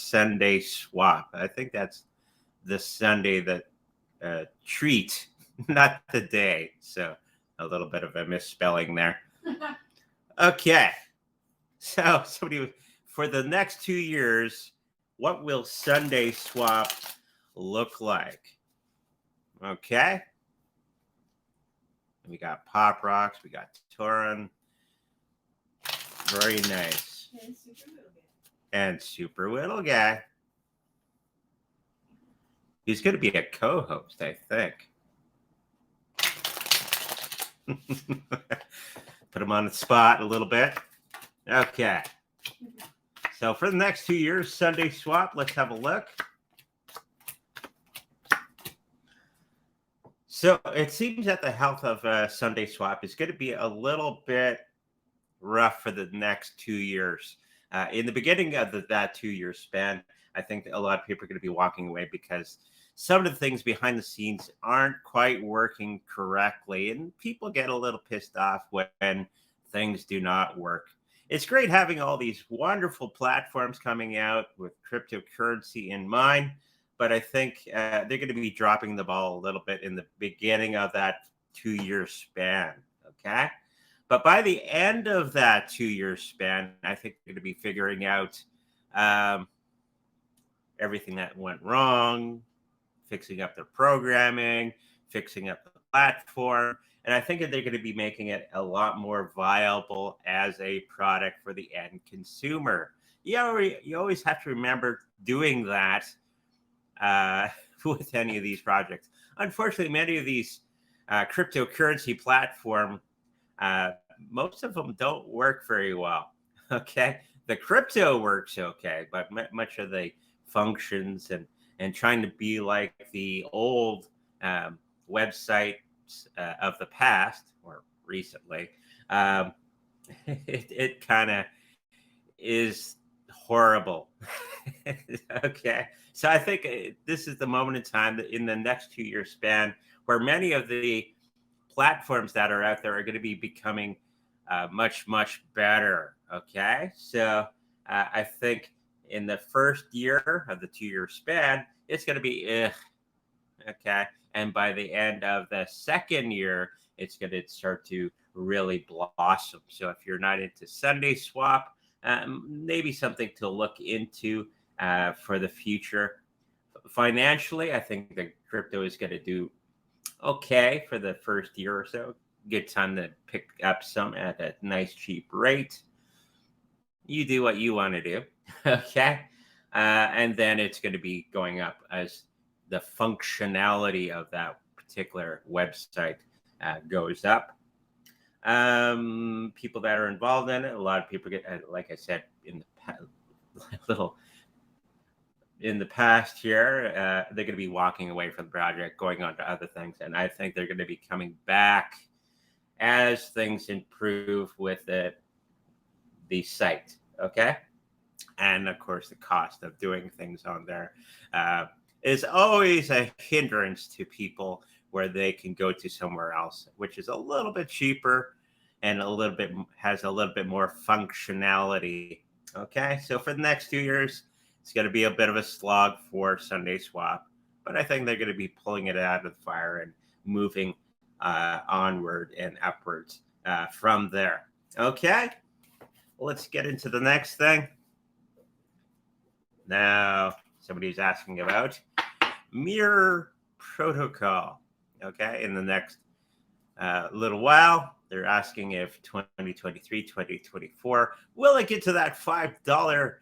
Sunday swap. I think that's the Sunday that treat, not the day. So a little bit of a misspelling there. Okay. So somebody for the next 2 years, what will Sunday swap look like? Okay. We got Pop Rocks, we got Torin. Very nice. And Super Little Guy. He's going to be a co-host, I think. Put him on the spot a little bit. Okay. So for the next 2 years, Sunday swap, let's have a look. So it seems that the health of Sunday swap is going to be a little bit rough for the next 2 years. In the beginning of that 2 year span, I think a lot of people are going to be walking away because some of the things behind the scenes aren't quite working correctly, and people get a little pissed off when things do not work. It's great having all these wonderful platforms coming out with cryptocurrency in mind, but I think they're going to be dropping the ball a little bit in the beginning of that 2 year span. Okay. But by the end of that 2 year span, I think they're going to be figuring out everything that went wrong, fixing up their programming, fixing up the platform. And I think that they're going to be making it a lot more viable as a product for the end consumer. You always have to remember doing that with any of these projects. Unfortunately, many of these cryptocurrency platform, most of them don't work very well. Okay, the crypto works okay, but much of the functions and trying to be like the old websites of the past or recently, it kind of is horrible. Okay, so I think this is the moment in time that in the next 2 year span where many of the platforms that are out there are going to be becoming much better. Okay, so I think in the first year of the 2 year span, it's going to be okay, and by the end of the second year, it's going to start to really blossom. So if you're not into Sunday swap, maybe something to look into for the future. Financially, I think the crypto is going to do okay for the first year or so. Good time to pick up some at a nice cheap rate. You do what you want to do. Okay. And then it's going to be going up as the functionality of that particular website goes up. People that are involved in it, a lot of people get, like I said, in the past year, they're going to be walking away from the project, going on to other things. And I think they're going to be coming back as things improve with the site. Okay. And of course, the cost of doing things on there is always a hindrance to people where they can go to somewhere else, which is a little bit cheaper and has a little bit more functionality. Okay. So for the next 2 years, it's going to be a bit of a slog for Sunday Swap, but I think they're going to be pulling it out of the fire and moving onward and upwards from there. Okay. Let's get into the next thing. Now, somebody's asking about Mirror Protocol. Okay, in the next little while, they're asking if 2023, 2024, will it get to that $5